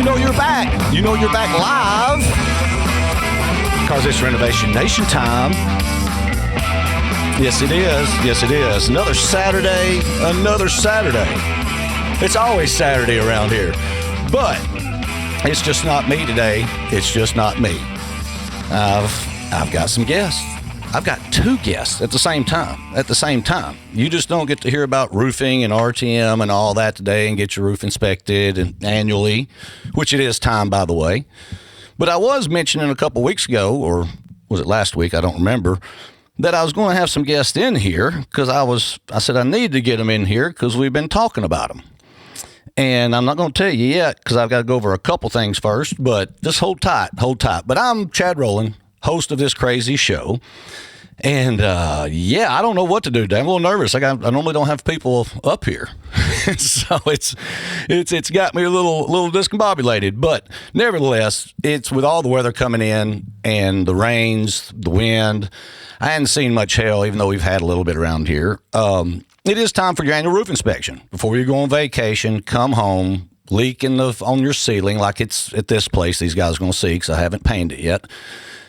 you know you're back. You know you're back live because it's Renovation Nation time. Yes, it is. Yes, it is. Another Saturday. It's always Saturday around here. But it's just not me today. It's just not me. I've got some guests. I've got two guests at the same time. You just don't get to hear about roofing and RTM and all that today and get your roof inspected and annually, which it is time, by the way. But I was mentioning a couple weeks ago, or was it last week? I don't remember, that I was going to have some guests in here because I said I need to get them in here because we've been talking about them. And I'm not going to tell you yet because I've got to go over a couple things first, but just hold tight. But I'm Chad Rowland, host of this crazy show. And, I don't know what to do today. I'm a little nervous. I normally don't have people up here. So it's got me a little discombobulated. But nevertheless, it's with all the weather coming in and the rains, the wind. I hadn't seen much hail, even though we've had a little bit around here. It is time for your annual roof inspection. Before you go on vacation, come home, leak on your ceiling like it's at this place these guys are going to see because I haven't painted it yet.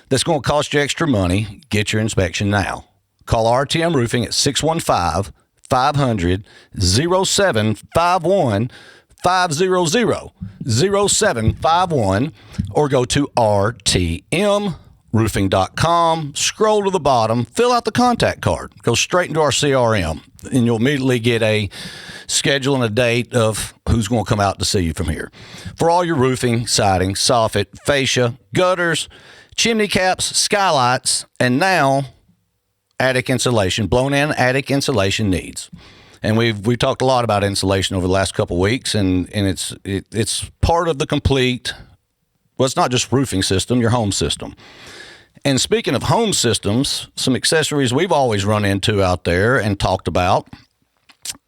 That's going to cost you extra money. Get your inspection now. Call RTM Roofing at 615-500-0751, 500-0751, or go to rtmroofing.com. Scroll to the bottom, fill out the contact card. Go straight into our CRM, and you'll immediately get a schedule and a date of who's going to come out to see you from here. For all your roofing, siding, soffit, fascia, gutters, chimney caps, skylights, and now attic insulation, blown-in attic insulation needs. And we've talked a lot about insulation over the last couple of weeks, and it's part of the complete. Well, it's not just roofing system, your home system. And speaking of home systems, some accessories we've always run into out there and talked about,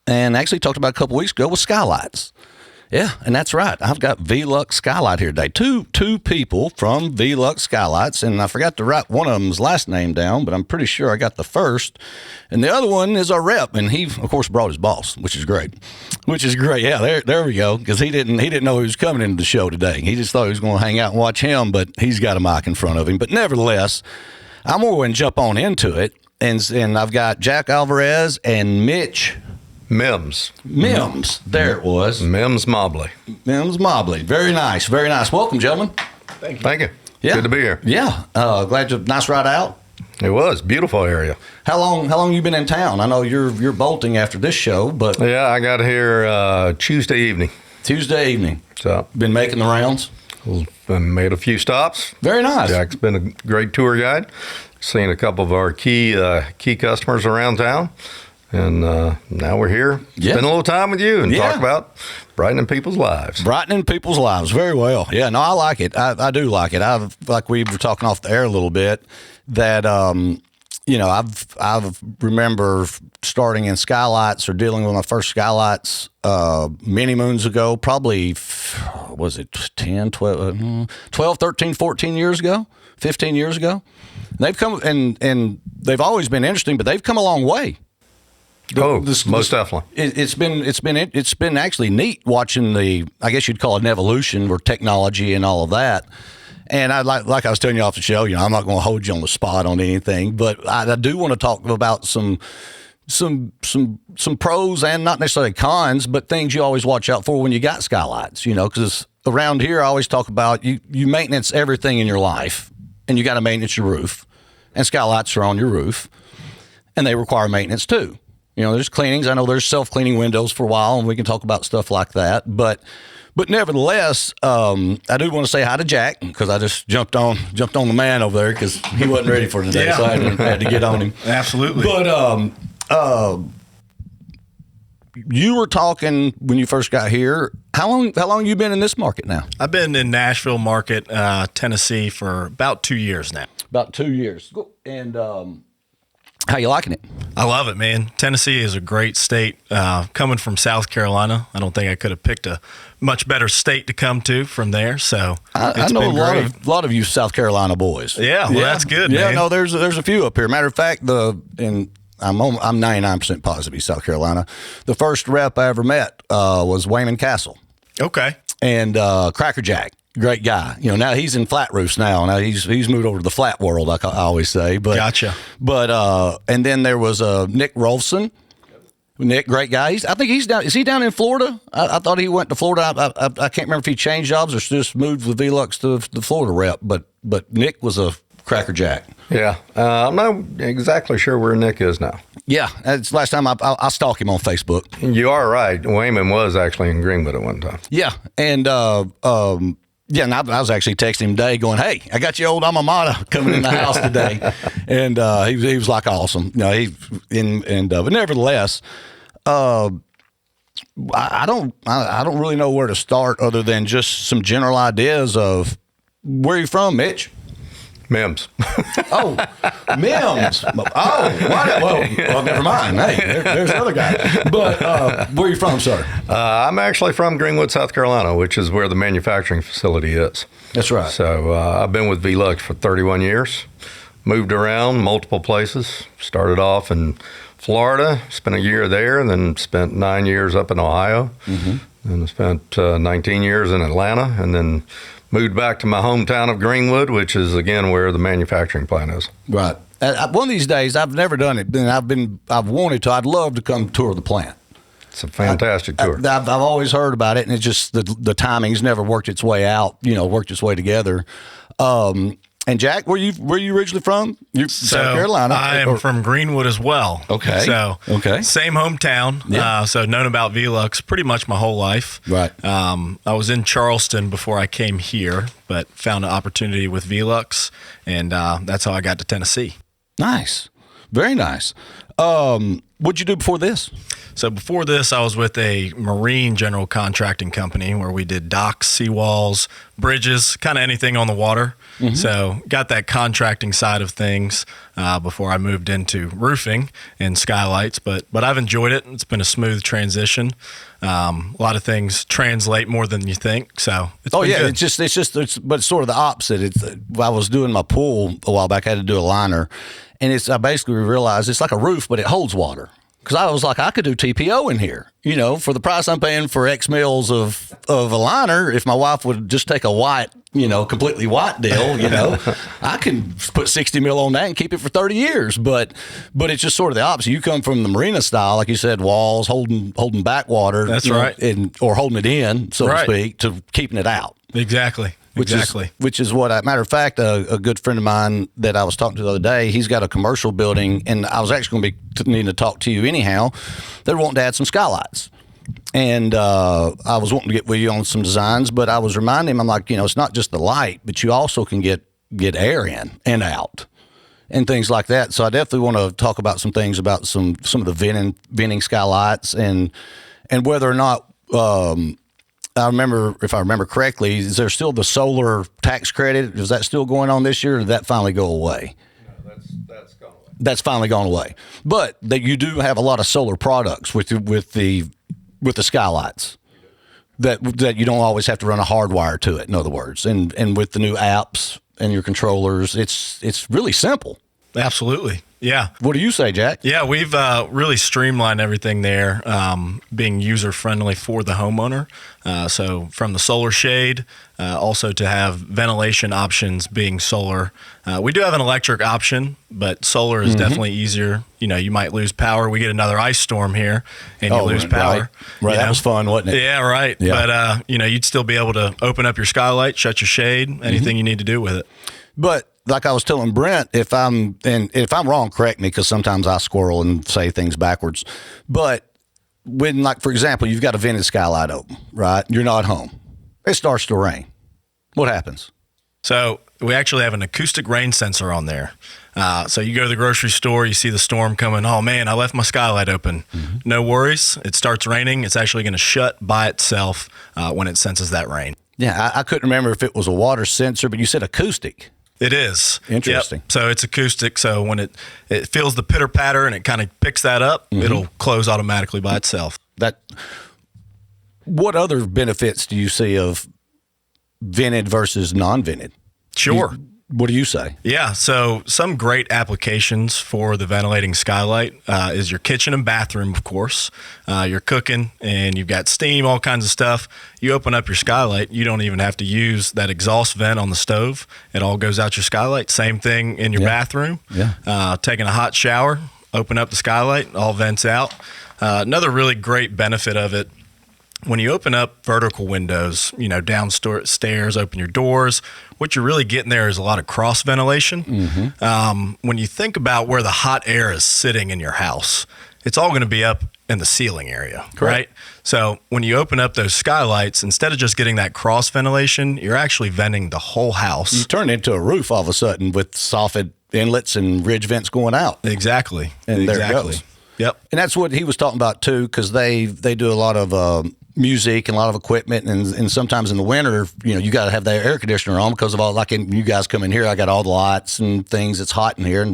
and actually talked about a couple of weeks ago, was skylights. Yeah, and that's right. I've got VELUX Skylight here today. Two people from VELUX Skylights, and I forgot to write one of them's last name down, but I'm pretty sure I got the first. And the other one is our rep, and he, of course, brought his boss, which is great. Yeah, there we go, because he didn't know he was coming into the show today. He just thought he was going to hang out and watch him, but he's got a mic in front of him. But nevertheless, I'm going to jump on into it, and I've got Jack Alvarez and Mitch Mims. There it was. Mims Mobley. Very nice. Welcome, gentlemen. Thank you. Yeah. Good to be here. Yeah. Glad you. Nice ride out. It was beautiful area. How long you been in town? I know you're bolting after this show, but yeah, I got here Tuesday evening. So been making the rounds. Made a few stops. Very nice. Jack's been a great tour guide. Seen a couple of our key customers around town. And now we're here. Spend a little time with you and talk about brightening people's lives. Very well. Yeah, no, I like it. I do like it. Like we were talking off the air a little bit, that I've remember starting in skylights or dealing with my first skylights many moons ago, probably, was it 10, 12, 13, 14 years ago, 15 years ago. They've come, and they've always been interesting, but they've come a long way. Most definitely. It's been actually neat watching I guess you'd call it an evolution or technology and all of that. And I like I was telling you off the show, I'm not going to hold you on the spot on anything, but I do want to talk about some pros and not necessarily cons, but things you always watch out for when you got skylights, because around here I always talk about you maintenance everything in your life, and you got to maintenance your roof, and skylights are on your roof, and they require maintenance too. There's cleanings. I know there's self-cleaning windows for a while, and we can talk about stuff like that. But nevertheless, I do want to say hi to Jack because I just jumped on the man over there because he wasn't ready for today, so I had to get on him. Absolutely. But you were talking when you first got here. How long you been in this market now? I've been in Nashville market, Tennessee, for about 2 years now. About 2 years, and how you liking it? I love it, man. Tennessee is a great state. Coming from South Carolina, I don't think I could have picked a much better state to come to from there. So I know a lot of you South Carolina boys. Yeah, well, that's good. Yeah, man. no, there's a few up here. Matter of fact, I'm 99% positive South Carolina. The first rep I ever met was Wayman Castle. Okay. and Cracker Jack. Great guy. You know, now he's in flat roofs now. Now he's moved over to the flat world, I always say. But, gotcha. But and then there was Nick Rolfson. Nick, great guy. I think he's down. Is he down in Florida? I thought he went to Florida. I can't remember if he changed jobs or just moved with VELUX to the Florida rep. But Nick was a Cracker Jack. Yeah, I'm not exactly sure where Nick is now. Yeah, that's last time I stalked him on Facebook. You are right. Wayman was actually in Greenwood at one time. Yeah, and yeah, and I was actually texting him today going, "Hey, I got your old alma mater coming in the house today," and he was like, "Awesome." You know, but nevertheless, I don't really know where to start other than just some general ideas of where you from, Mitch. Mims. Oh, Mims. Oh, well, never mind. Hey, there's another guy. But where are you from, sir? I'm actually from Greenwood, South Carolina, which is where the manufacturing facility is. That's right. So I've been with VELUX for 31 years. Moved around multiple places. Started off in Florida, spent a year there, and then spent 9 years up in Ohio. Mm-hmm. And spent 19 years in Atlanta, and then moved back to my hometown of Greenwood, which is, again, where the manufacturing plant is. Right. One of these days, I've never done it, and I've wanted to. I'd love to come tour the plant. It's a fantastic tour. I've always heard about it, and it's just the timing's never worked its way out, worked its way together. And Jack, where you originally from? You're South Carolina. I am from Greenwood as well. Okay. So same hometown. Yeah. So known about VELUX pretty much my whole life. Right. I was in Charleston before I came here, but found an opportunity with VELUX, and that's how I got to Tennessee. Nice. Very nice. What'd you do before this? So before this, I was with a marine general contracting company where we did docks, seawalls, bridges, kind of anything on the water. Mm-hmm. So got that contracting side of things before I moved into roofing and skylights. But I've enjoyed it. It's been a smooth transition. A lot of things translate more than you think. So it's been good. But it's sort of the opposite. I was doing my pool a while back. I had to do a liner, and I basically realized it's like a roof, but it holds water. Because I was like, I could do TPO in here, for the price I'm paying for X mils of a liner. If my wife would just take a white, completely white deal, I can put 60 mil on that and keep it for 30 years. But it's just sort of the opposite. You come from the marina style, like you said, walls holding back water. That's right. Or holding it in, so to speak, to keeping it out. Exactly. Which is what, matter of fact, a good friend of mine that I was talking to the other day, he's got a commercial building, and I was actually going to be needing to talk to you anyhow. They're wanting to add some skylights. And I was wanting to get with you on some designs, but I was reminding him, I'm like, it's not just the light, but you also can get air in and out and things like that. So I definitely want to talk about some things about some of the venting skylights and whether or not if I remember correctly, is there still the solar tax credit? Is that still going on this year, or did that finally go away? No, that's gone away. That's finally gone away. But you do have a lot of solar products with the skylights that you don't always have to run a hard wire to it, in other words. And with the new apps and your controllers, it's really simple. Absolutely. Yeah. What do you say, Jack? Yeah, we've really streamlined everything there, being user-friendly for the homeowner. So from the solar shade, also to have ventilation options being solar. We do have an electric option, but solar is definitely easier. You might lose power. We get another ice storm here, and you lose power. Right. That was fun, wasn't it? Yeah, right. Yeah. But, you'd still be able to open up your skylight, shut your shade, anything you need to do with it. But like I was telling Brent, if I'm wrong, correct me, because sometimes I squirrel and say things backwards. But when, like, for example, you've got a vented skylight open, right? You're not home. It starts to rain. What happens? So we actually have an acoustic rain sensor on there. So you go to the grocery store, you see the storm coming. Oh, man, I left my skylight open. Mm-hmm. No worries. It starts raining. It's actually going to shut by itself when it senses that rain. Yeah, I couldn't remember if it was a water sensor, but you said acoustic. It is. Interesting. Yep. So it's acoustic. So when it feels the pitter patter and it kind of picks that up, it'll close automatically by itself. What other benefits do you see of vented versus non-vented? Sure. What do you say? Yeah, so some great applications for the ventilating skylight is your kitchen and bathroom, of course. You're cooking and you've got steam, all kinds of stuff. You open up your skylight, you don't even have to use that exhaust vent on the stove. It all goes out your skylight. Same thing in your bathroom. Yeah. Taking a hot shower, open up the skylight, all vents out. Another really great benefit of it, when you open up vertical windows, downstairs, open your doors, what you're really getting there is a lot of cross ventilation. When you think about where the hot air is sitting in your house, it's all going to be up in the ceiling area, right? So when you open up those skylights, instead of just getting that cross ventilation, you're actually venting the whole house. You turn it into a roof all of a sudden with soffit inlets and ridge vents going out. Exactly. And there it goes. Yep. And that's what he was talking about too, because they do a lot of music and a lot of equipment, and sometimes in the winter, you got to have the air conditioner on because of all, like you guys come in here, I got all the lights and things. It's hot in here,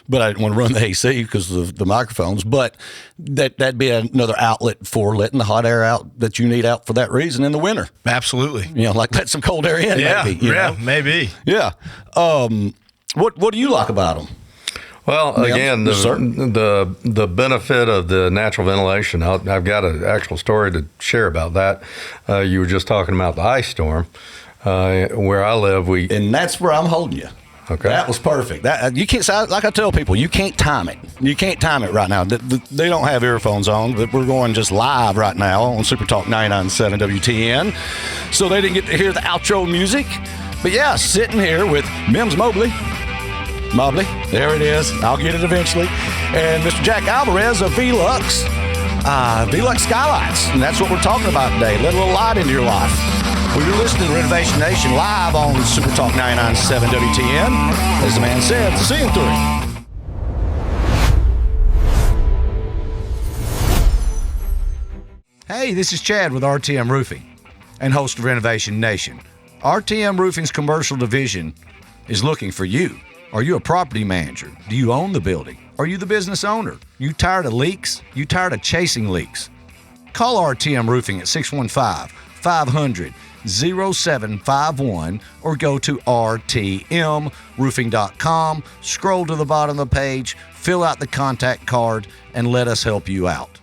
but I didn't want to run the AC because of the microphones. But that'd be another outlet for letting the hot air out that you need out for that reason in the winter. Absolutely. Like let some cold air in. Yeah. Maybe, Maybe. Yeah. What do you like about them? Well, again, the benefit of the natural ventilation, I've got an actual story to share about that. You were just talking about the ice storm. Where I live, and that's where I'm holding you. Okay. That was perfect. That you can't, like I tell people, you can't time it. You can't time it right now. They don't have earphones on, but we're going just live right now on Super Talk 99.7 WTN. So they didn't get to hear the outro music. But yeah, sitting here with Mims Mobley, there it is. I'll get it eventually. And Mr. Jack Alvarez of VELUX Skylights. And that's what we're talking about today. Let a little light into your life. Well, you're listening to Renovation Nation live on Super Talk 99.7 WTN. As the man said, see you through. Hey, this is Chad with RTM Roofing and host of Renovation Nation. RTM Roofing's commercial division is looking for you. Are you a property manager? Do you own the building? Are you the business owner? You tired of leaks? You tired of chasing leaks? Call RTM Roofing at 615-500-0751 or go to rtmroofing.com, scroll to the bottom of the page, fill out the contact card, and let us help you out.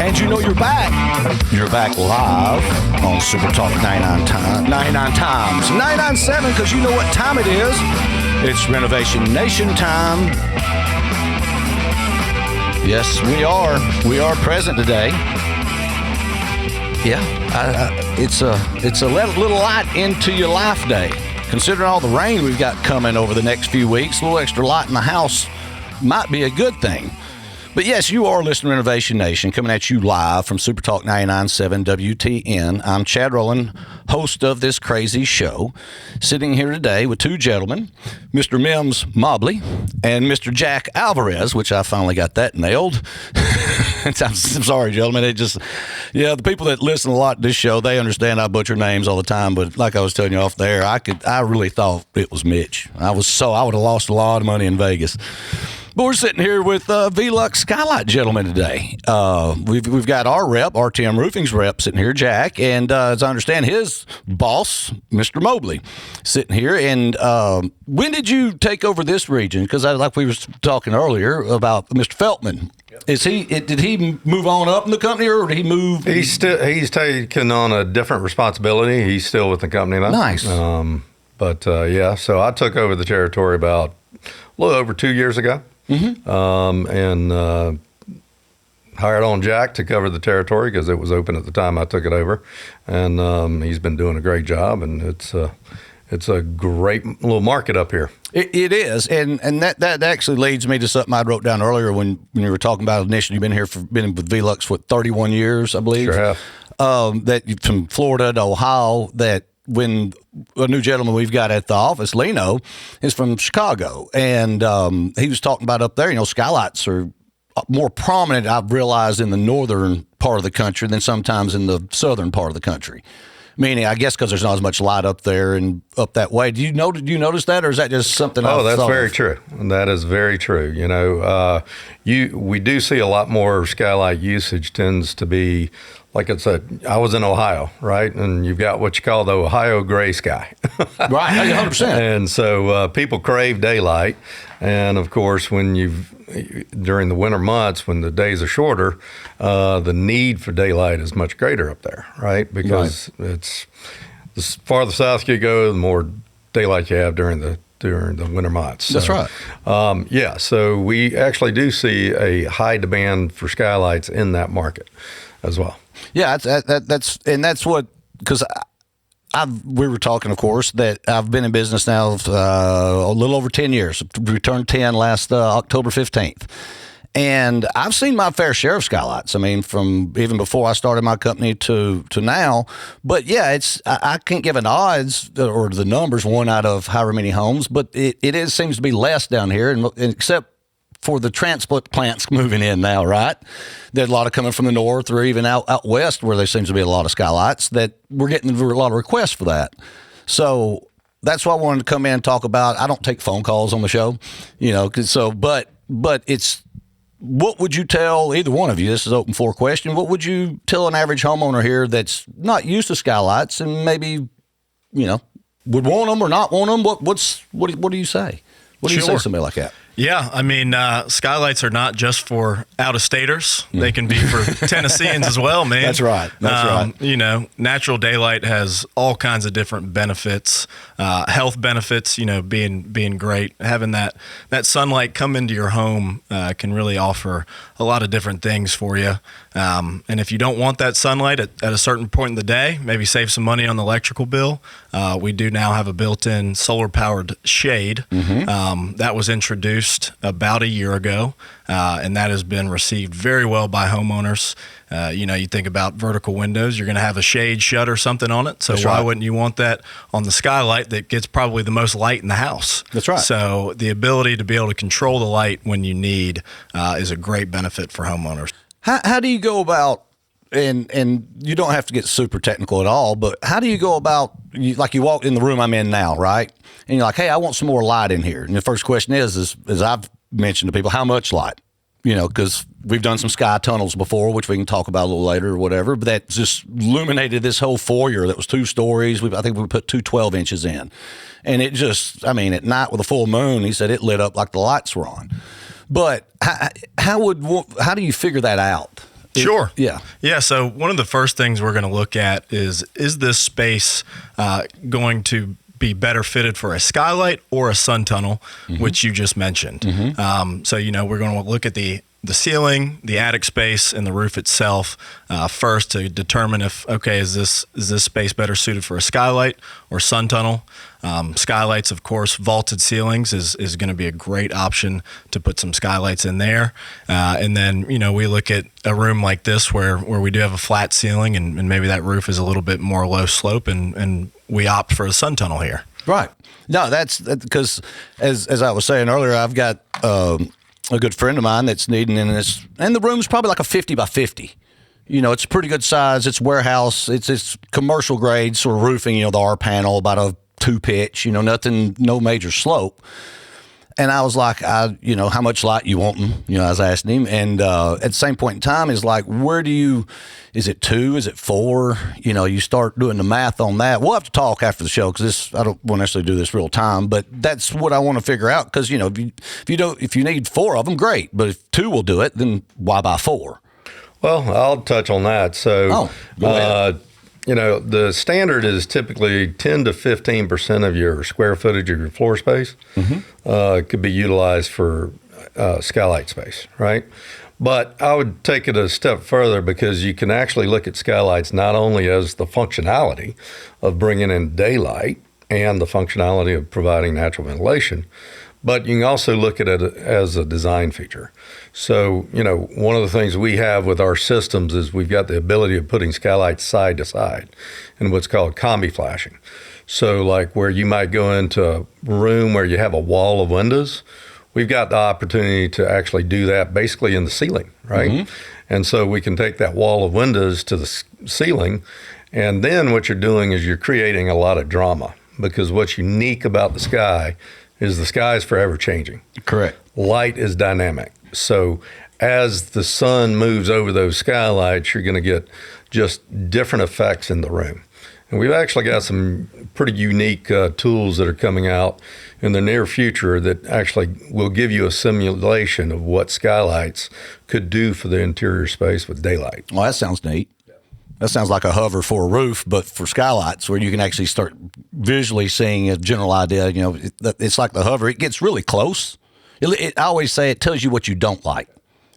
And you're back. You're back live on Super Talk 99 times. 997, because you know what time it is. It's Renovation Nation time. Yes, we are. We are present today. Yeah, it's a little light into your life day. Considering all the rain we've got coming over the next few weeks, a little extra light in the house might be a good thing. But yes, you are listening to Renovation Nation, coming at you live from Super Talk 99.7 WTN. I'm Chad Rowland, host of this crazy show, sitting here today with two gentlemen, Mr. Mims Mobley and Mr. Jack Alvarez, which I finally got that nailed. I'm sorry, gentlemen. The people that listen a lot to this show, they understand I butcher names all the time. But like I was telling you off the air, I really thought it was Mitch. I would have lost a lot of money in Vegas. But we're sitting here with VELUX Skylight gentlemen today. We've got our rep, RTM Roofing's rep, sitting here, Jack, and as I understand, his boss, Mr. Mobley, sitting here. And when did you take over this region? Because like we were talking earlier about Mr. Feltman. Did he move on up in the company, or did he move? He's taken on a different responsibility. He's still with the company now. Nice. So I took over the territory about a little over 2 years ago. And hired on Jack to cover the territory because it was open at the time I took it over, and he's been doing a great job, and it's a great little market up here. It is, and that actually leads me to something I wrote down earlier when you were talking about initially. You've been with VELUX for 31 years, I believe. Sure have. That from Florida to Ohio. That when a new gentleman we've got at the office, Leno, is from Chicago, and he was talking about up there. Skylights are more prominent, I've realized, in the northern part of the country than sometimes in the southern part of the country. Meaning, I guess because there's not as much light up there and up that way. Do you notice that, or is that just something? Oh, that's very true. That is very true. We do see a lot more skylight usage tends to be, like I said, I was in Ohio, right? And you've got what you call the Ohio gray sky. Right, 100%. And so people crave daylight. And of course, during the winter months, when the days are shorter, the need for daylight is much greater up there, right? Because it's the farther south you go, the more daylight you have during the winter months. That's right. So we actually do see a high demand for skylights in that market as well. Yeah, that's what, because we were talking, of course, that I've been in business now a little over 10 years. We turned 10 last October 15th. And I've seen my fair share of skylights. I mean, from even before I started my company to now. But yeah, I can't give an odds or the numbers, one out of however many homes, but it seems to be less down here, and except for the transplant plants moving in now, right? There's a lot of coming from the north or even out west where there seems to be a lot of skylights that we're getting a lot of requests for that. So that's why I wanted to come in and talk about. I don't take phone calls on the show, but it's, what would you tell either one of you? This is open floor question. What would you tell an average homeowner here that's not used to skylights and maybe, would want them or not want them? What do you say? What do you say to somebody like that? Yeah, I mean, skylights are not just for out-of-staters. They can be for Tennesseans as well, man. That's right. Right. Natural daylight has all kinds of different benefits, health benefits, being great. Having that sunlight come into your home can really offer a lot of different things for you. And if you don't want that sunlight at a certain point in the day, maybe save some money on the electrical bill. We do now have a built-in solar-powered shade that was introduced about a year ago, and that has been received very well by homeowners. You think about vertical windows, you're going to have a shade shut or something on it. So That's why right. wouldn't you want that on the skylight that gets probably the most light in the house? That's right. So the ability to be able to control the light when you need is a great benefit for homeowners. How do you go about, and you don't have to get super technical at all, but how do you go about, like you walk in the room I'm in now, right? And you're like, hey, I want some more light in here. And the first question is I've mentioned to people, how much light? Because we've done some sky tunnels before, which we can talk about a little later or whatever, but that just illuminated this whole foyer that was 2 stories. I think we put 2 12 inches in. And it just, at night with a full moon, he said it lit up like the lights were on. But how do you figure that out? Sure. Yeah. So one of the first things we're going to look at is this space going to be better fitted for a skylight or a sun tunnel, which you just mentioned. So, we're going to look at the ceiling, the attic space, and the roof itself first to determine if, is this space better suited for a skylight or sun tunnel? Skylights, of course, vaulted ceilings is going to be a great option to put some skylights in there. And then, we look at a room like this where we do have a flat ceiling and maybe that roof is a little bit more low slope and we opt for a sun tunnel here. Right. No, that's because as I was saying earlier, I've got a good friend of mine that's needing in this, and the room's probably like a 50 by 50. It's a pretty good size. It's warehouse. It's commercial grade sort of roofing, the R panel, about a 2 pitch, nothing, no major slope. And I was like, how much light you wanting? I was asking him. And at the same point in time, is like, is it 2? Is it 4? You start doing the math on that. We'll have to talk after the show because I don't want to necessarily do this real time, but that's what I want to figure out. Because, if you need 4 of them, great. But if 2 will do it, then why buy 4? Well, I'll touch on that. So, go ahead. The standard is typically 10 to 15% of your square footage of your floor space could be utilized for skylight space, right? But I would take it a step further because you can actually look at skylights not only as the functionality of bringing in daylight and the functionality of providing natural ventilation, but you can also look at it as a design feature. So, one of the things we have with our systems is we've got the ability of putting skylights side to side in what's called combi flashing. So like where you might go into a room where you have a wall of windows, we've got the opportunity to actually do that basically in the ceiling, right? And so we can take that wall of windows to the ceiling And then what you're doing is you're creating a lot of drama, because what's unique about the sky is forever changing. Correct. Light is dynamic. So as the sun moves over those skylights, you're going to get just different effects in the room. And we've actually got some pretty unique tools that are coming out in the near future that actually will give you a simulation of what skylights could do for the interior space with daylight. Well, that sounds neat. That sounds like a hover for a roof, but for skylights, where you can actually start visually seeing a general idea. You know, it's like the hover. It gets really close. I always say it tells you what you don't like.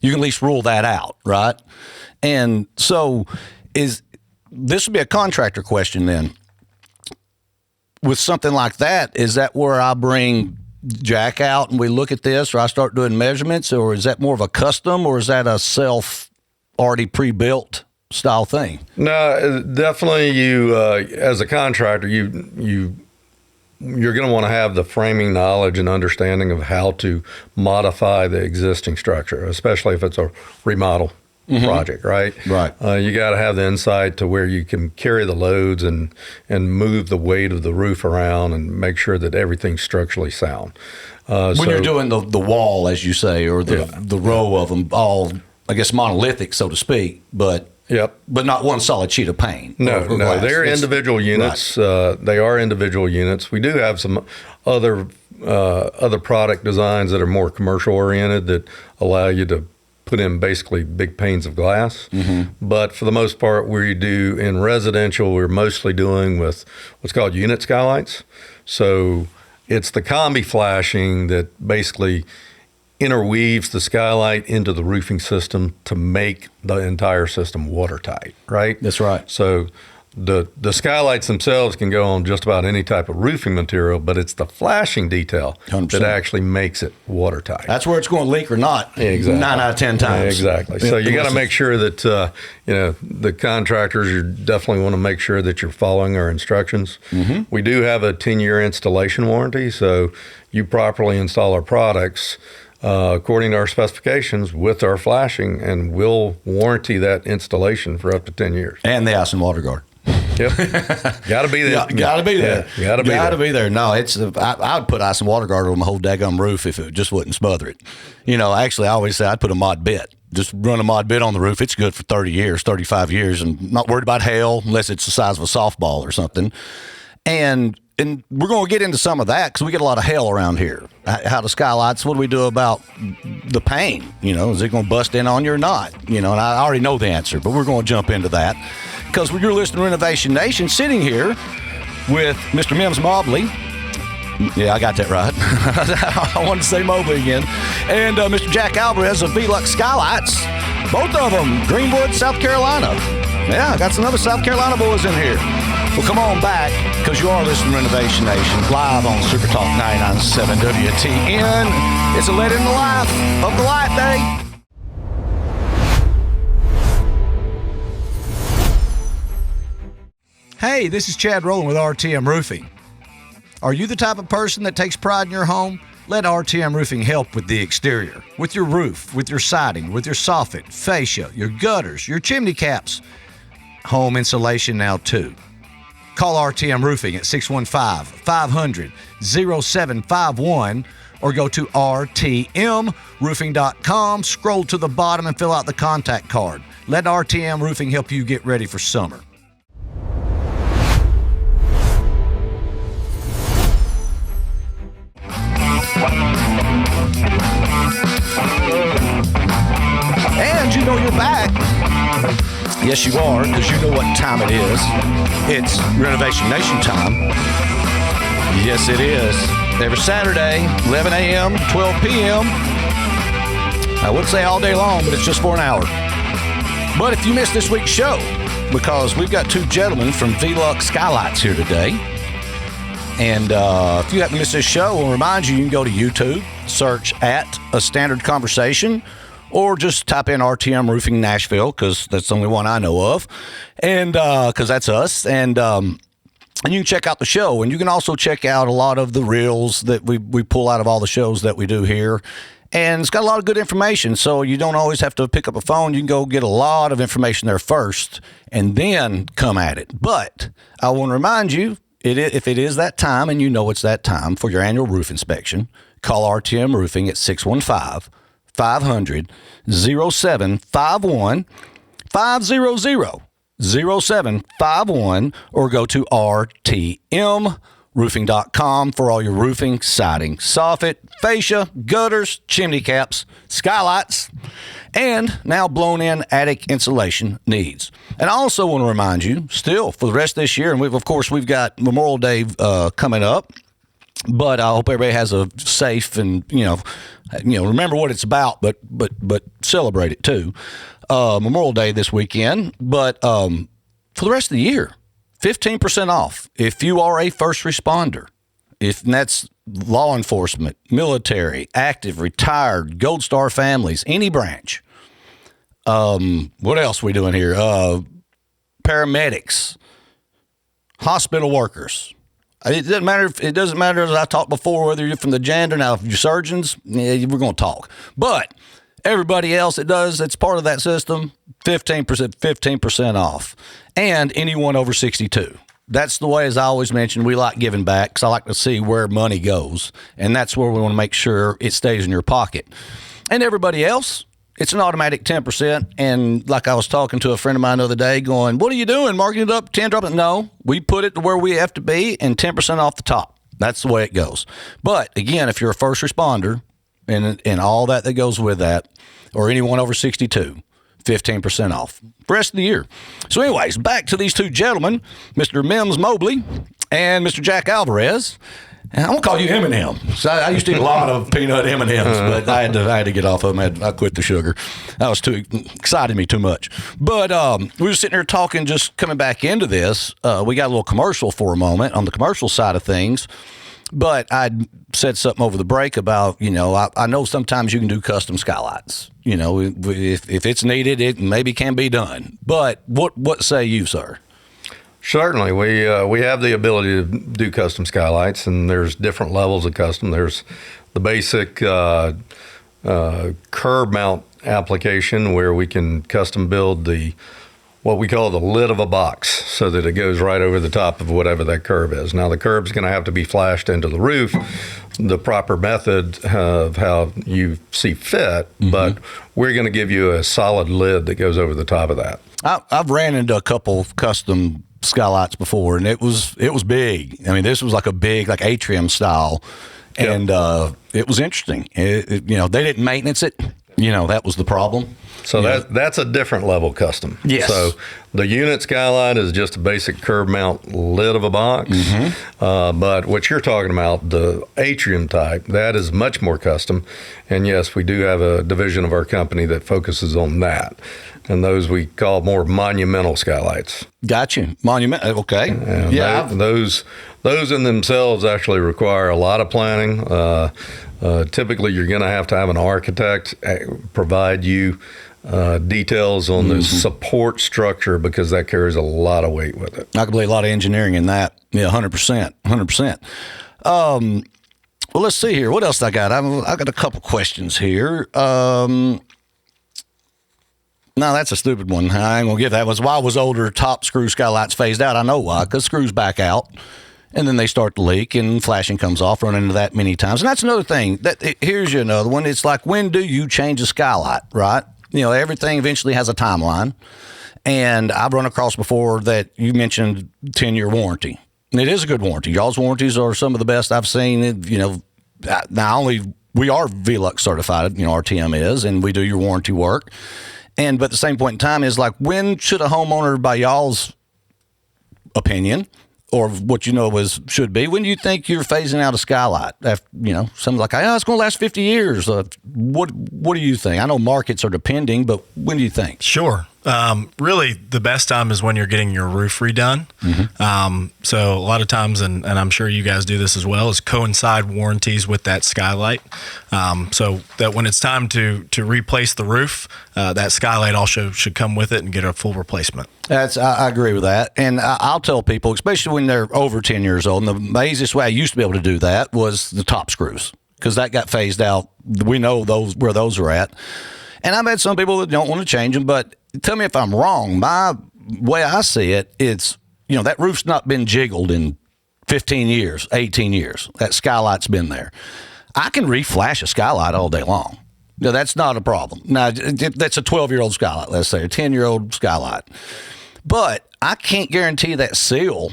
You can at least rule that out, right? And so this would be a contractor question then. With something like that, is that where I bring Jack out and we look at this, or I start doing measurements, or is that more of a custom, or is that a self already pre-built style thing? No, definitely you, as a contractor, you're going to want to have the framing knowledge and understanding of how to modify the existing structure, especially if it's a remodel project, right? Right. You got to have the insight to where you can carry the loads and move the weight of the roof around and make sure that everything's structurally sound. When you're doing the wall, as you say, or the row of them, all, I guess, monolithic, so to speak, but not one solid sheet of paint. No, they're individual units. Right. They are individual units. We do have some other product designs that are more commercial oriented that allow you to put in basically big panes of glass. But for the most part, we do in residential, we're mostly doing with what's called unit skylights. So it's the combi flashing that basically interweaves the skylight into the roofing system to make the entire system watertight, right? That's right. So the skylights themselves can go on just about any type of roofing material, but it's the flashing detail 100%. that actually makes it watertight. That's where it's going to leak or not. Exactly. 9 out of 10 times. Yeah, exactly. So you got to make sure that the contractors, you definitely want to make sure that you're following our instructions. We do have a 10-year installation warranty, so you properly install our products according to our specifications with our flashing, and we'll warranty that installation for up to 10 years. And the ice and water guard. Yep. Got to be there. Got to be there. Got to be there. No, I would put ice and water guard on my whole daggum roof if it just wouldn't smother it. Actually, I always say I'd put a mod bit. Just run a mod bit on the roof. It's good for 30 years, 35 years, and not worried about hail unless it's the size of a softball or something. And we're going to get into some of that because we get a lot of hail around here. How the skylights, what do we do about the paint? Is it going to bust in on you or not? And I already know the answer, but we're going to jump into that because you're listening to Renovation Nation, sitting here with Mr. Mims Mobley. Yeah, I got that right. I wanted to say Mobley again. And Mr. Jack Alvarez of VELUX Skylights. Both of them, Greenwood, South Carolina. Yeah, I got some other South Carolina boys in here. Well, come on back, because you are listening to Renovation Nation, live on Super Talk 99.7 WTN. It's a Let in the Life of the Light Day. Hey, this is Chad Rowland with RTM Roofing. Are you the type of person that takes pride in your home? Let RTM Roofing help with the exterior, with your roof, with your siding, with your soffit, fascia, your gutters, your chimney caps. Home insulation now, too. Call RTM Roofing at 615-500-0751 or go to rtmroofing.com, scroll to the bottom and fill out the contact card. Let RTM Roofing help you get ready for summer. And you're back. Yes, you are, because you know what time it is. It's Renovation Nation time. Yes, it is. Every Saturday, 11 a.m., 12 p.m. I would say all day long, but it's just for an hour. But if you missed this week's show, because we've got two gentlemen from VELUX Skylights here today, and if you happen to miss this show, we'll remind you, you can go to YouTube, search at A Standard Conversation, or just type in RTM Roofing Nashville, because that's the only one I know of, and because that's us. And you can check out the show, and you can also check out a lot of the reels that we pull out of all the shows that we do here. And it's got a lot of good information, so you don't always have to pick up a phone. You can go get a lot of information there first and then come at it. But I want to remind you, if it is that time and you know it's that time for your annual roof inspection, call RTM Roofing at 615-500-0751, 500-0751, or go to rtmroofing.com for all your roofing, siding, soffit, fascia, gutters, chimney caps, skylights, and now blown-in attic insulation needs. And I also want to remind you, still, for the rest of this year, and we've got Memorial Day coming up, but I hope everybody has a safe and, remember what it's about, but celebrate it too. Memorial Day this weekend, but for the rest of the year, 15% off if you are a first responder. And that's law enforcement, military, active, retired, Gold Star families, any branch. What else are we doing here? Paramedics, hospital workers. It doesn't matter. It doesn't matter, as I talked before, whether you're from the janitor. Now, if you're surgeons, we're going to talk. But everybody else that's part of that system, 15% off. And anyone over 62. That's the way, as I always mention, we like giving back because I like to see where money goes. And that's where we want to make sure it stays in your pocket. And everybody else, it's an automatic 10%. And like I was talking to a friend of mine the other day going, what are you doing? Marking it up, 10 dropping? No, we put it to where we have to be and 10% off the top. That's the way it goes. But again, if you're a first responder and all that goes with that, or anyone over 62, 15% off the rest of the year. So anyways, back to these two gentlemen, Mr. Mims Mobley and Mr. Jack Alvarez. And I'm going to call you M&M. So I used to eat a lot of peanut M&Ms, but I had to get off of them. I quit the sugar. That was excited me too much. But we were sitting here talking, just coming back into this. We got a little commercial for a moment on the commercial side of things. But I said something over the break about, I know sometimes you can do custom skylights. If it's needed, it maybe can be done. But what say you, sir? Certainly. We have the ability to do custom skylights, and there's different levels of custom. There's the basic curb mount application where we can custom build what we call the lid of a box so that it goes right over the top of whatever that curb is. Now, the curb's going to have to be flashed into the roof, the proper method of how you see fit, but we're going to give you a solid lid that goes over the top of that. I've ran into a couple custom skylights before, and it was big. I mean, this was like a big, like atrium style, and it was interesting. They didn't maintenance it. That was the problem. So that's a different level custom. Yes. So the unit skylight is just a basic curb mount lid of a box. But what you're talking about, the atrium type, that is much more custom. And yes, we do have a division of our company that focuses on that. And those we call more monumental skylights. Gotcha. Monumental. Okay. And yeah. Those in themselves actually require a lot of planning. Typically, you're going to have an architect provide you details on the support structure because that carries a lot of weight with it. I can believe a lot of engineering in that. Yeah, 100%. 100%. Well, let's see here. What else I got? I got a couple questions here. No, that's a stupid one. I ain't going to give that. Why was older top screw skylights phased out? I know why, because screws back out. And then they start to leak and flashing comes off. Run into that many times. And that's another thing. Here's another one. It's like, when do you change a skylight, right? Everything eventually has a timeline. And I've run across before that you mentioned 10-year warranty. And it is a good warranty. Y'all's warranties are some of the best I've seen. Not only we are VELUX certified, RTM is, and we do your warranty work. But at the same point in time is like, when should a homeowner, by y'all's opinion, or what should be, when do you think you're phasing out a skylight? After, someone's like, it's going to last 50 years. What do you think? I know markets are depending, but when do you think? Sure. Really, the best time is when you're getting your roof redone. So a lot of times, and I'm sure you guys do this as well, is coincide warranties with that skylight. So that when it's time to replace the roof, that skylight also should come with it and get a full replacement. I agree with that. And I'll tell people, especially when they're over 10 years old, and the easiest way I used to be able to do that was the top screws, because that got phased out we know where those are at. And I've had some people that don't want to change them, but tell me if I'm wrong. My way I see it, it's, that roof's not been jiggled in 15 years, 18 years. That skylight's been there. I can reflash a skylight all day long. That's not a problem. Now, that's a 12-year-old skylight, let's say, a 10-year-old skylight. But I can't guarantee that seal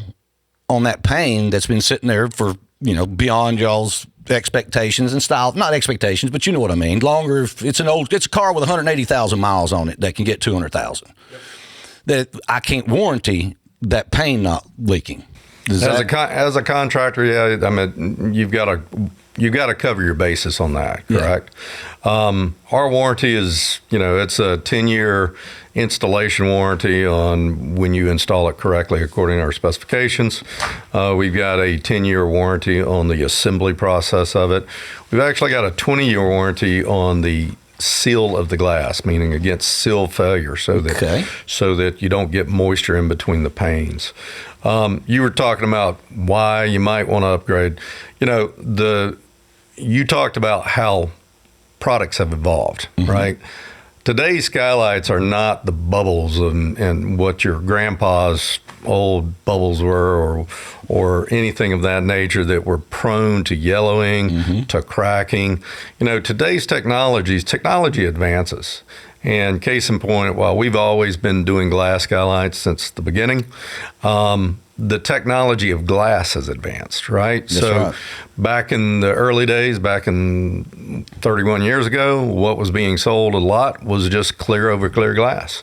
on that pane that's been sitting there for, beyond y'all's expectations and style. Not expectations, but you know what I mean. Longer, it's a car with 180,000 miles on it that can get 200,000. Yep. That I can't warranty that pane not leaking. As a contractor, yeah, I mean, you've got to cover your basis on that, correct? Yeah. Our warranty is, it's a 10-year installation warranty on when you install it correctly according to our specifications. We've got a 10-year warranty on the assembly process of it. We've actually got a 20-year warranty on the seal of the glass, meaning against seal failure, so that you don't get moisture in between the panes. You were talking about why you might want to upgrade. You talked about how products have evolved, right? Today's skylights are not the bubbles and what your grandpa's old bubbles were, or anything of that nature that were prone to yellowing, to cracking. Today's technology advances. And case in point, while we've always been doing glass skylights since the beginning, the technology of glass has advanced, right? That's right. Back in the early days, back in 31 years ago, what was being sold a lot was just clear over clear glass.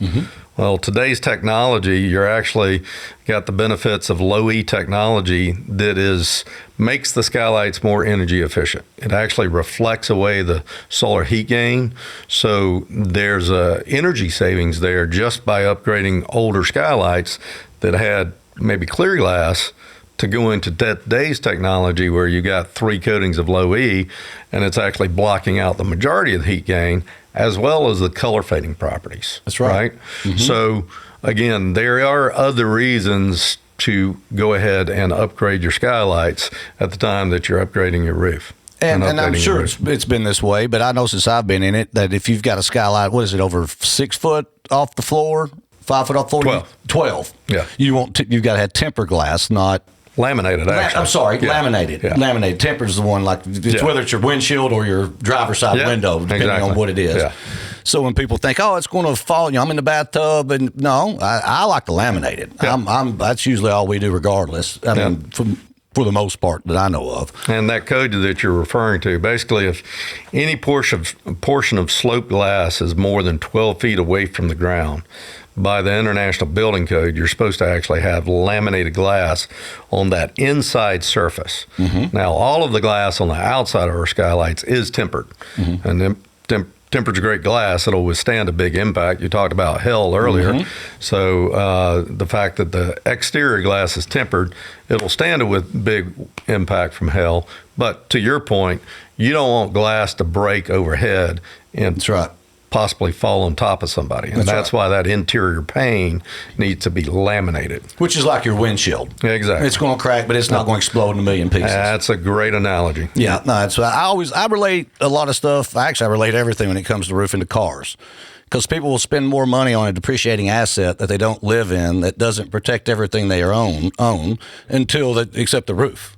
Well, today's technology, you're actually got the benefits of low E technology that makes the skylights more energy efficient. It actually reflects away the solar heat gain. So there's a energy savings there just by upgrading older skylights that had maybe clear glass to go into today's technology where you got 3 coatings of low E and it's actually blocking out the majority of the heat gain as well as the color fading properties. That's right. So again, there are other reasons to go ahead and upgrade your skylights at the time that you're upgrading your roof. And I'm sure it's been this way, but I know since I've been in it that if you've got a skylight, what is it, over 6 foot off the floor, 5 foot off the floor? 12. Yeah. You've got to have tempered glass, not laminated, actually. I'm sorry, laminated. Yeah. Laminated. Tempered is the one, whether it's your windshield or your driver's side window, depending on what it is. Yeah. So when people think, it's going to fall, I'm in the bathtub, and no, I like the laminated. Yeah. That's usually all we do, regardless. I mean, for the most part that I know of. And that code that you're referring to, basically, if any portion of sloped glass is more than 12 feet away from the ground, by the International Building Code, you're supposed to actually have laminated glass on that inside surface. Now, all of the glass on the outside of our skylights is tempered. And then tempered's great glass. It'll withstand a big impact. You talked about hail earlier. So the fact that the exterior glass is tempered, it'll stand a big impact from hail. But to your point, you don't want glass to break overhead and possibly fall on top of somebody. And that's why that interior pane needs to be laminated. Which is like your windshield. Exactly. It's going to crack, but it's not going to explode in a million pieces. That's a great analogy. Yeah, no, I relate a lot of stuff. Actually, I relate everything when it comes to roofing to cars. Because people will spend more money on a depreciating asset that they don't live in, that doesn't protect everything they own except the roof.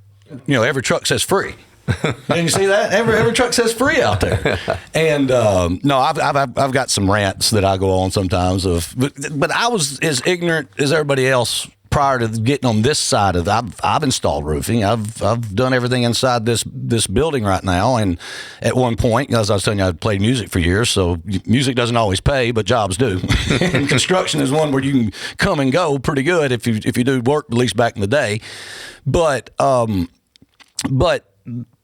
Every truck says free. Didn't you see that? Every truck says free out there. And no, I've got some rants that I go on sometimes but I was as ignorant as everybody else prior to getting on this side of I've installed roofing. I've done everything inside this building right now. And at one point, as I was telling you, I played music for years, so music doesn't always pay, but jobs do. And construction is one where you can come and go pretty good if you do work, at least back in the day. But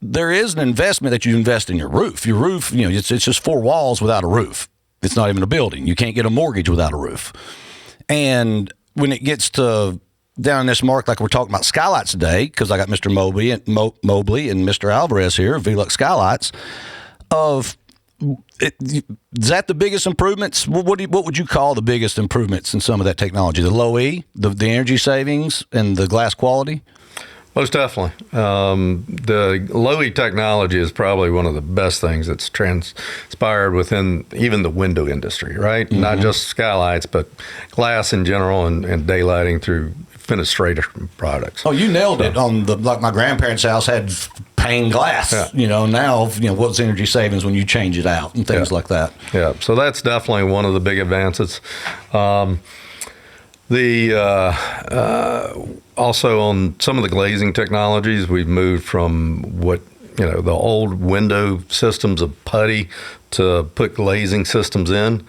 there is an investment that you invest in your roof. Your roof, it's just 4 walls without a roof. It's not even a building. You can't get a mortgage without a roof. And when it gets to down in this mark, like we're talking about skylights today, because I got Mr. Mobley and Mr. Alvarez here, VELUX Skylights, is that the biggest improvements? What would you call the biggest improvements in some of that technology? The low E, the energy savings, and the glass quality? Most definitely. The low-E technology is probably one of the best things that's transpired within even the window industry, right? Mm-hmm. Not just skylights, but glass in general and daylighting through fenestrator products. Oh, you nailed it on like my grandparents' house had pane glass. Yeah. Now, what's energy savings when you change it out and things like that. Yeah, so that's definitely one of the big advances. Also on some of the glazing technologies, we've moved from the old window systems of putty to put glazing systems in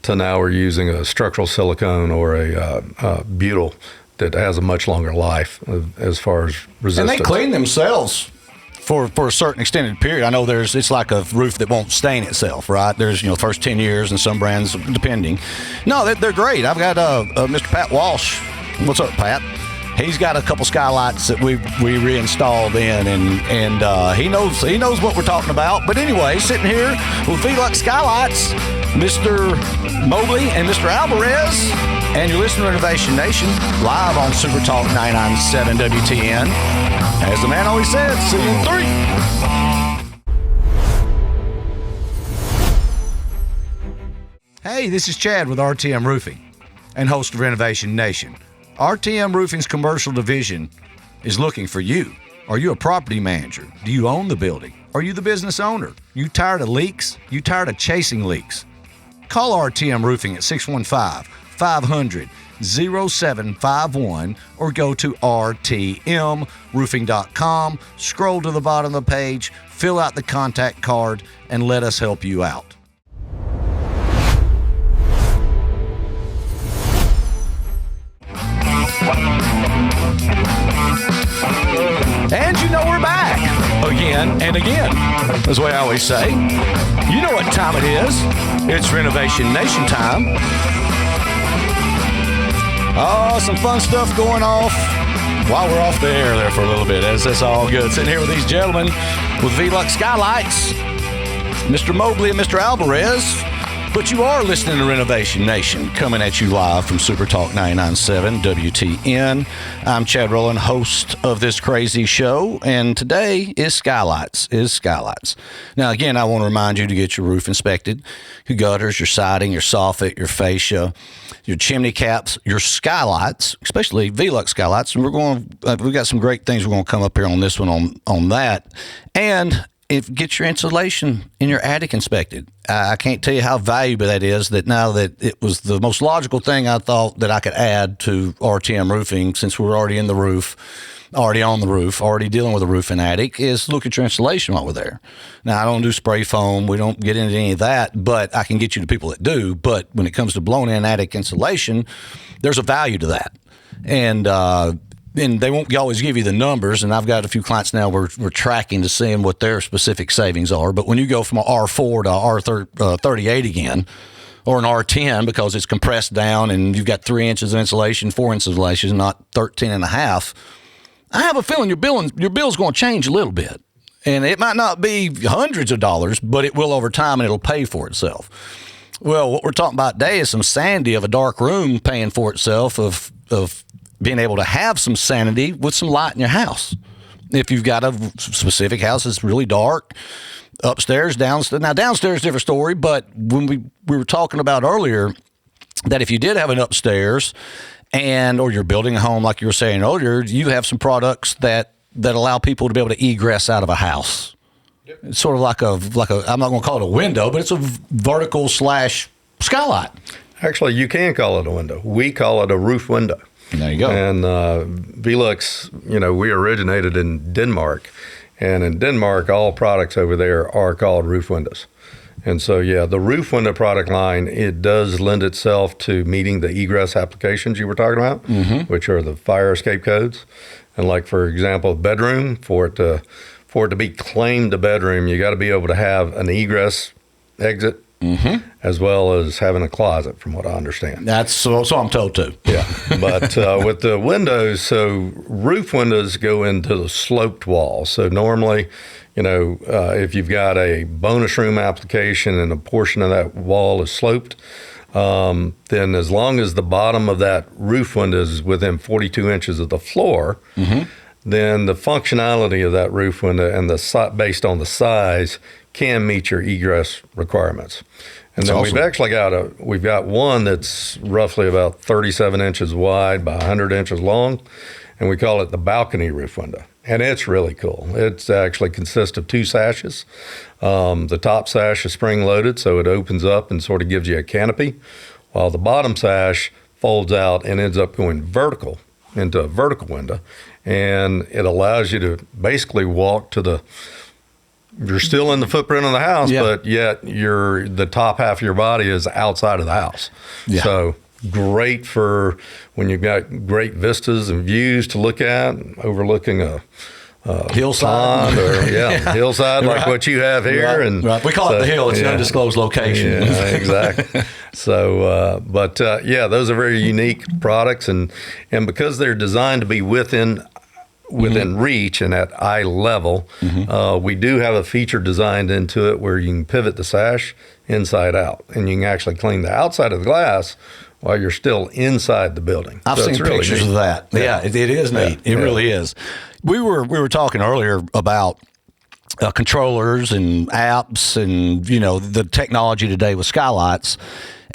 to now we're using a structural silicone or a butyl that has a much longer life as far as resistance. And they clean themselves for a certain extended period. I know it's like a roof that won't stain itself, right? There's, first 10 years and some brands depending. No, they're great. I've got Mr. Pat Walsh. What's up, Pat? He's got a couple skylights that we reinstalled in, and he knows what we're talking about. But anyway, sitting here with VELUX Skylights, Mr. Mobley and Mr. Alvarez, and you're listening to Renovation Nation live on Super Talk 99.7 WTN. As the man always said, see you in 3. Hey, this is Chad with RTM Roofing and host of Renovation Nation. RTM Roofing's commercial division is looking for you. Are you a property manager? Do you own the building? Are you the business owner? You tired of leaks? You tired of chasing leaks? Call RTM Roofing at 615-500-0751 or go to rtmroofing.com, scroll to the bottom of the page, fill out the contact card, and let us help you out. And we're back again and again. That's the way I always say. You know what time it is. It's Renovation Nation time. Oh, some fun stuff going off while we're off the air there for a little bit. That's all good. Sitting here with these gentlemen with VELUX Skylights, Mr. Mobley and Mr. Alvarez. But you are listening to Renovation Nation, coming at you live from Super Talk 99.7 WTN. I'm Chad Rowland, host of this crazy show, and today is Skylights. Now, again, I want to remind you to get your roof inspected, your gutters, your siding, your soffit, your fascia, your chimney caps, your skylights, especially VELUX Skylights. And we've got some great things we're going to come up here on this one on that. And get your insulation in your attic inspected. I can't tell you how valuable that is, that now that it was the most logical thing I thought that I could add to RTM Roofing, since we're already on the roof, already dealing with a roof and attic, is look at your insulation while we're there. Now, I don't do spray foam. We don't get into any of that, but I can get you to people that do. But when it comes to blown-in attic insulation, there's a value to that. And they won't always give you the numbers, and I've got a few clients now we're tracking to seeing what their specific savings are. But when you go from an R4 to R38 again, or an R10 because it's compressed down and you've got 3 inches of insulation, 4 inches of insulation, not 13 and a half, I have a feeling your bill's going to change a little bit. And it might not be hundreds of dollars, but it will over time, and it'll pay for itself. Well, what we're talking about today is some sanity of a dark room paying for itself, of being able to have some sanity with some light in your house. If you've got a specific house that's really dark, upstairs, downstairs. Now, downstairs, different story, but when we were talking about earlier that if you did have an upstairs or you're building a home, like you were saying earlier, you have some products that allow people to be able to egress out of a house. Yep. It's sort of like a I'm not going to call it a window, but it's a vertical / skylight. Actually, you can call it a window. We call it a roof window. There you go. And VELUX, we originated in Denmark. And in Denmark, all products over there are called roof windows. And so, the roof window product line, it does lend itself to meeting the egress applications you were talking about, which are the fire escape codes. And like, for example, bedroom, for it to be claimed a bedroom, you got to be able to have an egress exit, as well as having a closet, from what I understand. That's so I'm told too. Yeah, but with the windows, so roof windows go into the sloped wall. So normally, if you've got a bonus room application and a portion of that wall is sloped, then as long as the bottom of that roof window is within 42 inches of the floor, then the functionality of that roof window and based on the size can meet your egress requirements. And then awesome. we've actually got one that's roughly about 37 inches wide by 100 inches long, and we call it the balcony roof window. And it's really cool. It actually consists of 2 sashes. The top sash is spring-loaded, so it opens up and sort of gives you a canopy, while the bottom sash folds out and ends up going vertical into a vertical window. And it allows you to basically walk to you're still in the footprint of the house, but yet the top half of your body is outside of the house. Yeah. So great for when you've got great vistas and views to look at, overlooking a hillside, hillside like what you have here. Right. And we call it the hill. It's an undisclosed location. Yeah, exactly. So, those are very unique products, and because they're designed to be within reach and at eye level, we do have a feature designed into it where you can pivot the sash inside out, and you can actually clean the outside of the glass while you're still inside the building. I've seen pictures of that. Yeah, it is neat. It really is. We were talking earlier about controllers and apps and, the technology today with Skylights.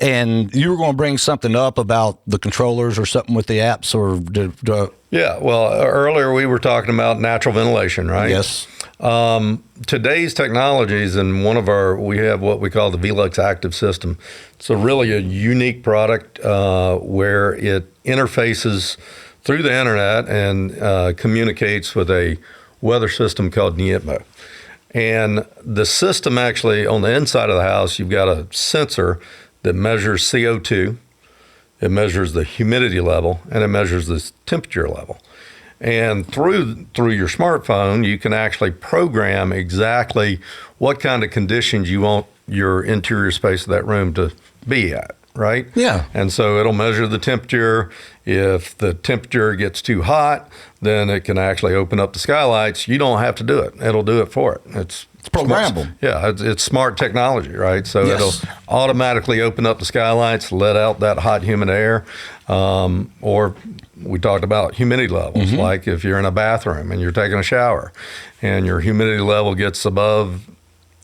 And you were going to bring something up about the controllers or something with the apps or Yeah, well, earlier we were talking about natural ventilation, right? Yes. Today's technologies, and we have what we call the VELUX Active System. It's really a unique product where it interfaces through the internet and communicates with a weather system called Neatmo. And the system actually, on the inside of the house, you've got a sensor that measures CO2, it measures the humidity level, and it measures the temperature level. And through your smartphone, you can actually program exactly what kind of conditions you want your interior space of that room to be at, right? Yeah. And so it'll measure the temperature. If the temperature gets too hot, then it can actually open up the skylights. You don't have to do it. It'll do it for it. It's programmable. It's smart technology, right? So it'll automatically open up the skylights, let out that hot, humid air. Or we talked about humidity levels, like if you're in a bathroom and you're taking a shower and your humidity level gets above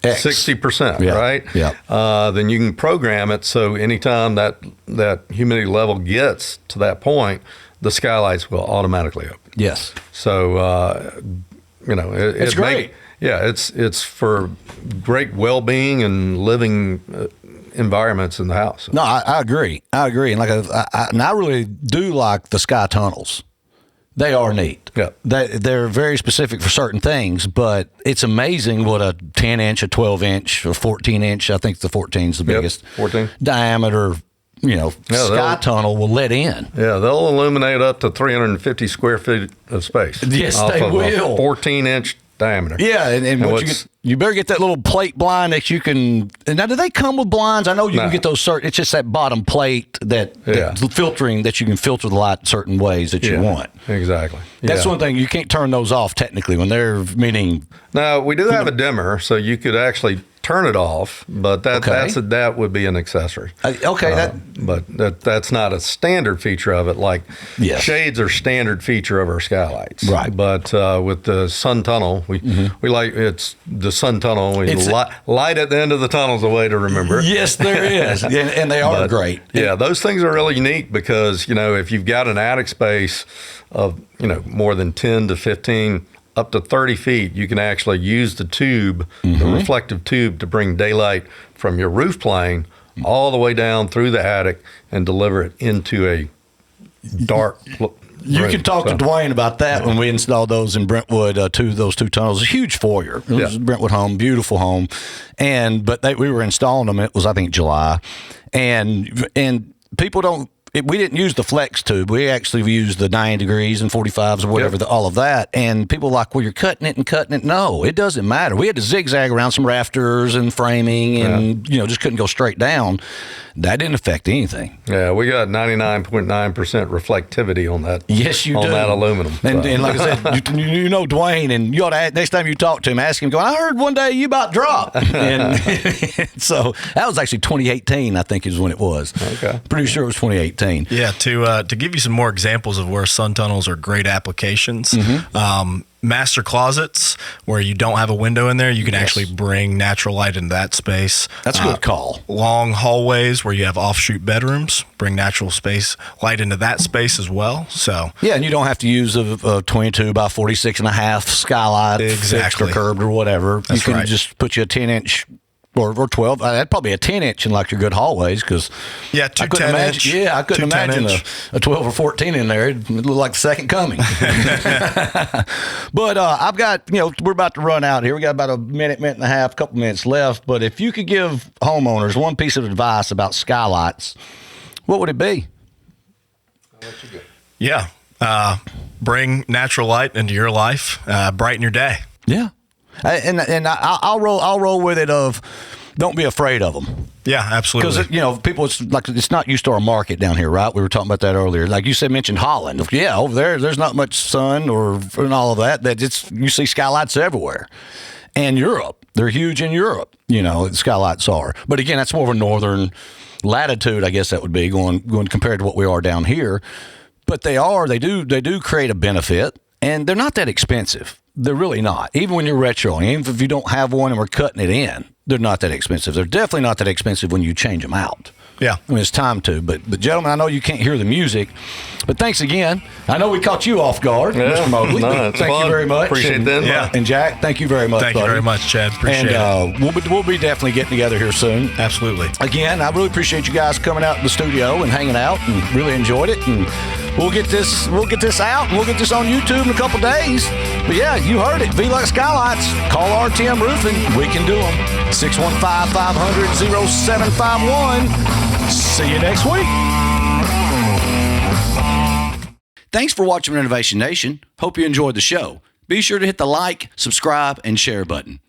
60%, right? Yeah. Then you can program it so anytime that humidity level gets to that point, the skylights will automatically open. Yes. So, it's great. It's for great well-being and living environments in the house. No, I agree. And I really do like the sky tunnels. They are neat. Yeah. They're very specific for certain things, but it's amazing what a 10-inch, a 12-inch, or 14-inch, I think the 14 is the biggest 14 diameter, sky tunnel will let in. Yeah, they'll illuminate up to 350 square feet of space. Yes, they will. 14-inch diameter. Yeah, and you better get that little plate blind that you can. Now, do they come with blinds? I know you can get those certain. It's just that bottom plate that filtering that you can filter the light certain ways that you want. Exactly. That's one thing you can't turn those off technically when they're meaning. Now we do have a dimmer, so you could actually turn it off, but that would be an accessory. But that's not a standard feature of it. Like shades are standard feature of our skylights, right? But with the sun tunnel, we like it's the sun tunnel. Light at the end of the tunnel is a way to remember it. Yes, there is, and they are great. Yeah, those things are really unique because if you've got an attic space of more than 10 to 15. Up to 30 feet, you can actually use the tube, the reflective tube, to bring daylight from your roof plane all the way down through the attic and deliver it into a dark room. You can talk to Dwayne about that when we installed those in Brentwood, those two tunnels. A huge foyer. It was a Brentwood home, beautiful home. But we were installing them, it was, I think, July. And people don't, we didn't use the flex tube. We actually used the 9 degrees and 45s or whatever, all of that. And people are like, well, you're cutting it. No, it doesn't matter. We had to zigzag around some rafters and framing and, just couldn't go straight down. That didn't affect anything. Yeah, we got 99.9% reflectivity on that. Yes, you do. On that aluminum. And like I said, you know Dwayne, and you ought to, next time you talk to him, ask him, I heard one day you about dropped. And so that was actually 2018, I think is when it was. Okay. Pretty sure it was 2018. maintain. Yeah, to give you some more examples of where sun tunnels are great applications, master closets where you don't have a window in there, you can actually bring natural light into that space. That's a good call. Long hallways where you have offshoot bedrooms, bring natural space light into that space as well. So Yeah, and you don't have to use a 22 by 46 and a half skylight fixed or curved or whatever. That's you can right. just put you a 10-inch or 12. That'd probably be a 10-inch in like your good hallways because yeah, I couldn't imagine. Yeah, I couldn't imagine a 12 or 14 in there. It'd look like the second coming. But I've got, we're about to run out here. We got about a minute and a half, couple minutes left. But if you could give homeowners one piece of advice about skylights, what would it be? Yeah, bring natural light into your life, brighten your day. Yeah, and I'll roll with it. Of don't be afraid of them. Yeah, absolutely. Because people, it's not used to our market down here, right? We were talking about that earlier. Like you mentioned Holland. Yeah, over there's not much sun and all of that. You see skylights everywhere. And Europe, they're huge in Europe. The skylights are. But again, that's more of a northern latitude, I guess that would be going compared to what we are down here. But they do create a benefit, and they're not that expensive. They're really not. Even when you're retroing, even if you don't have one and we're cutting it in, they're not that expensive. They're definitely not that expensive when you change them out. Yeah. I mean, it's time to. But gentlemen, I know you can't hear the music, but thanks again. I know we caught you off guard, Mr. Mobley. Thank you very much. Appreciate that. Yeah. And Jack, thank you very much, Thank you very much, Chad. Appreciate it. And we'll be definitely getting together here soon. Absolutely. Again, I really appreciate you guys coming out to the studio and hanging out, and really enjoyed it. And we'll get this out, and we'll get this on YouTube in a couple days. But yeah, you heard it. VELUX Skylights. Call RTM Roofing. We can do them. 615-500-0751. See you next week. Thanks for watching Renovation Nation. Hope you enjoyed the show. Be sure to hit the like, subscribe, and share button.